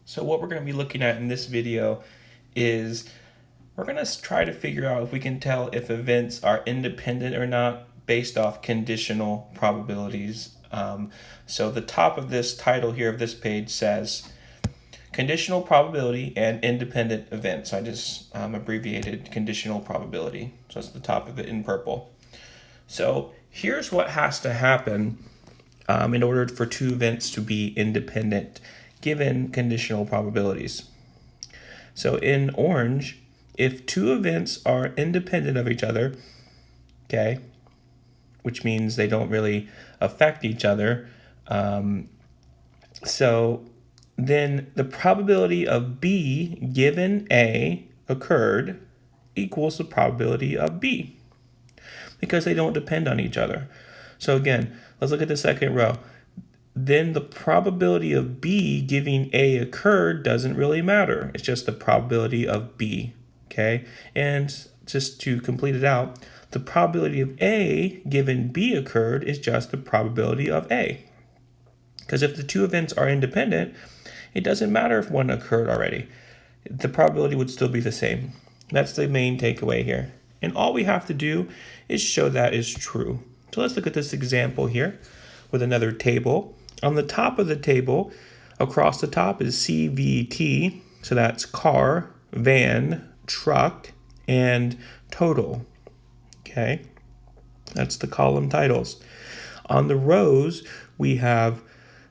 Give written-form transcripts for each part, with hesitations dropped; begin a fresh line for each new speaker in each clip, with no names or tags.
So what we're going to be looking at in this video is we're going to try to figure out if we can tell if events are independent or not based off conditional probabilities. So the top of this title here of this page says conditional probability and independent events. So I just abbreviated conditional probability. So that's the top of it in purple. So here's what has to happen in order for two events to be independent given conditional probabilities. So in orange, if two events are independent of each other, okay, which means they don't really affect each other, so then the probability of B given A occurred equals the probability of B because they don't depend on each other. So again, let's look at the second row. Then the probability of B giving A occurred doesn't really matter. It's just the probability of B, okay? And just to complete it out, the probability of A given B occurred is just the probability of A. Because if the two events are independent, it doesn't matter if one occurred already. The probability would still be the same. That's the main takeaway here. And all we have to do is show that is true. So let's look at this example here with another table. On the top of the table, across the top is CVT, so that's car, van, truck, and total. Okay, that's the column titles. On the rows, we have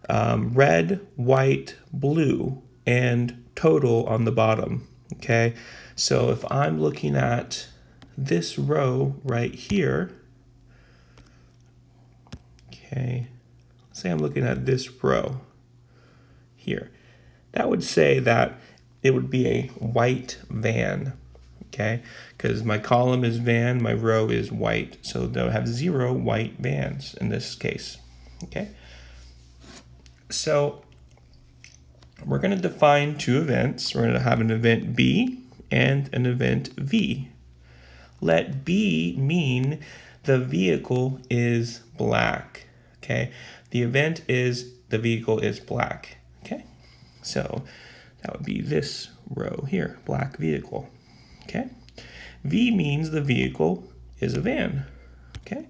red, white, blue, and total on the bottom. Okay, so if I'm looking at this row right here, okay, say I'm looking at this row here, that would say that it would be a white van, okay? Because my column is van, my row is white, so they'll have 0 white vans in this case, okay? So we're going to define two events. We're going to have an event B and an event V. Let B mean the vehicle is black, okay? The event is the vehicle is black, okay? So that would be this row here, black vehicle, okay? V means the vehicle is a van, okay?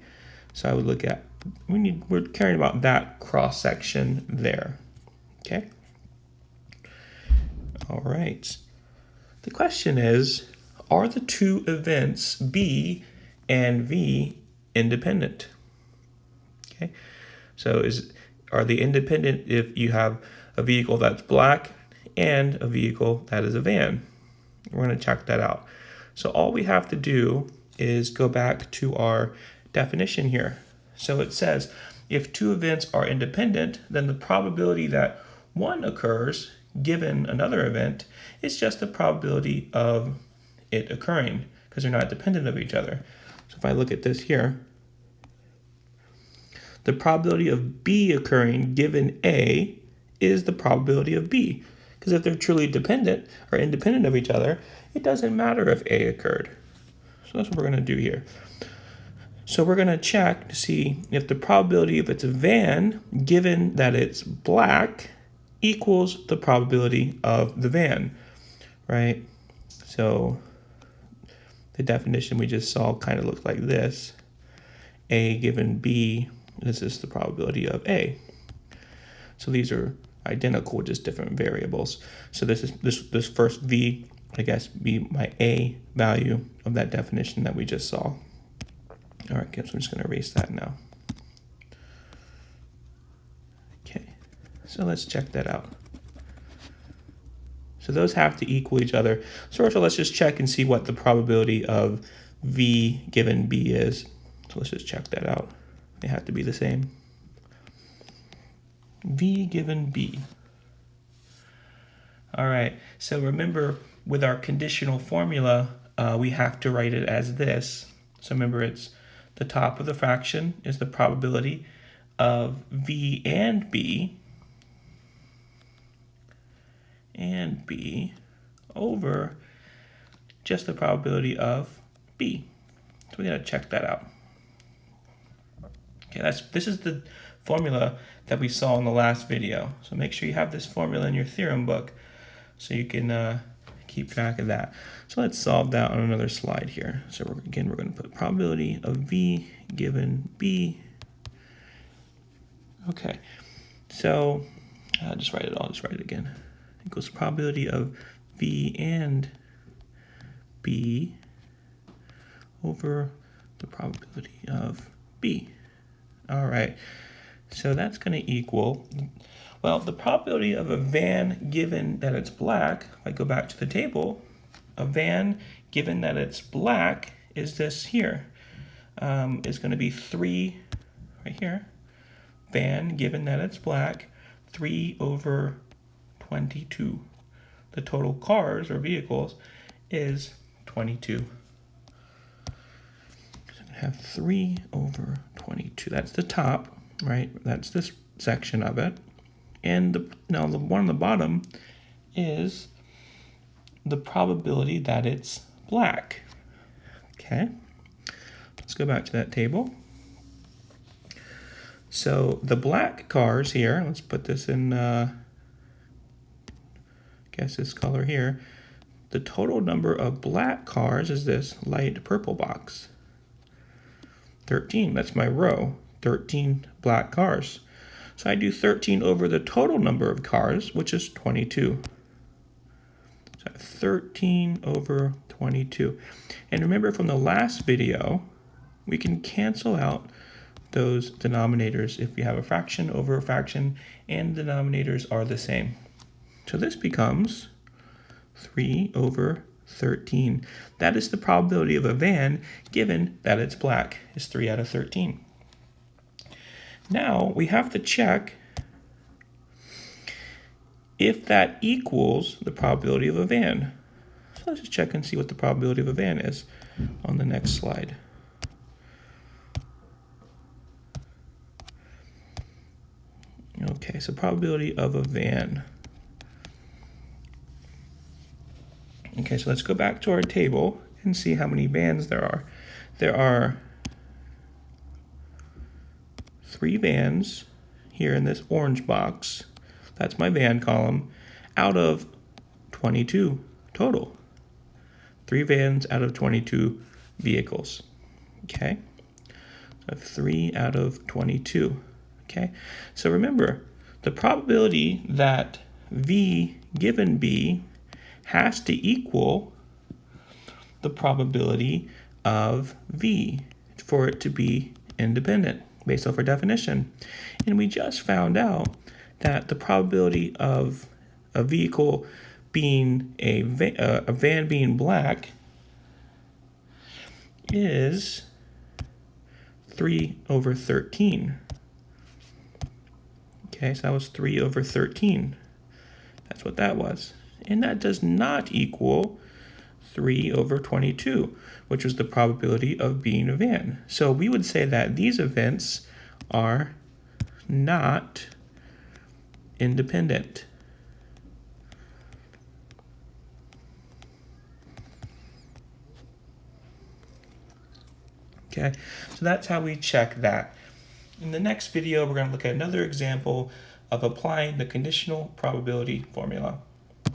So I would look at, we're caring about that cross section there, okay? All right. The question is, are the two events B and V independent? Okay, so are they independent if you have a vehicle that's black and a vehicle that is a van? We're going to check that out. So all we have to do is go back to our definition here. So it says if two events are independent, then the probability that one occurs given another event is just the probability of it occurring because they're not dependent of each other. So if I look at this here, the probability of B occurring given A is the probability of B. Because if they're truly dependent or independent of each other, it doesn't matter if A occurred. So that's what we're going to do here. So we're going to check to see if the probability if it's a van given that it's black equals the probability of the van, right? So the definition we just saw kind of looked like this. A given B, this is the probability of A. So these are identical, just different variables. So this is this first V, I guess, be my A value of that definition that we just saw. All right, so I'm just going to erase that now. Okay, so let's check that out. So those have to equal each other. So let's just check and see what the probability of V given B is. So let's just check that out. They have to be the same. V given B. All right, so remember with our conditional formula, we have to write it as this. So remember it's the top of the fraction is the probability of V and B over just the probability of B. So we gotta check that out. Okay, this is the formula that we saw in the last video. So make sure you have this formula in your theorem book. So you can keep track of that. So let's solve that on another slide here. So we're going to put probability of V given B. Okay, so just write it all, just write it again. Equals probability of V and B over the probability of B. All right, so that's going to equal, well, the probability of a van given that it's black, if I go back to the table, a van given that it's black is this here, is going to be 3 right here. Van given that it's black, 3 over 22. The total cars or vehicles is 22. So I'm going to have 3 over 22. That's the top, right? That's this section of it. And now the one on the bottom is the probability that it's black. Okay, let's go back to that table. So the black cars here, let's put this in, guess this color here. The total number of black cars is this light purple box. 13, that's my row, 13 black cars. So I do 13 over the total number of cars, which is 22. So 13 over 22. And remember from the last video, we can cancel out those denominators if we have a fraction over a fraction and denominators are the same. So this becomes 3 over 13. That is the probability of a van given that it's black, is 3 out of 13. Now we have to check if that equals the probability of a van. So let's just check and see what the probability of a van is on the next slide. Okay, so probability of a van. Okay, so let's go back to our table and see how many vans there are. There are 3 vans here in this orange box. That's my van column out of 22 total. 3 vans out of 22 vehicles. Okay, so 3 out of 22. Okay, so remember, the probability that V given B has to equal the probability of V for it to be independent based off our definition. And we just found out that the probability of a vehicle being a van being black is 3 over 13. Okay, so that was 3 over 13. That's what that was. And that does not equal 3 over 22, which was the probability of being a van. So we would say that these events are not independent. Okay, so that's how we check that. In the next video, we're going to look at another example of applying the conditional probability formula.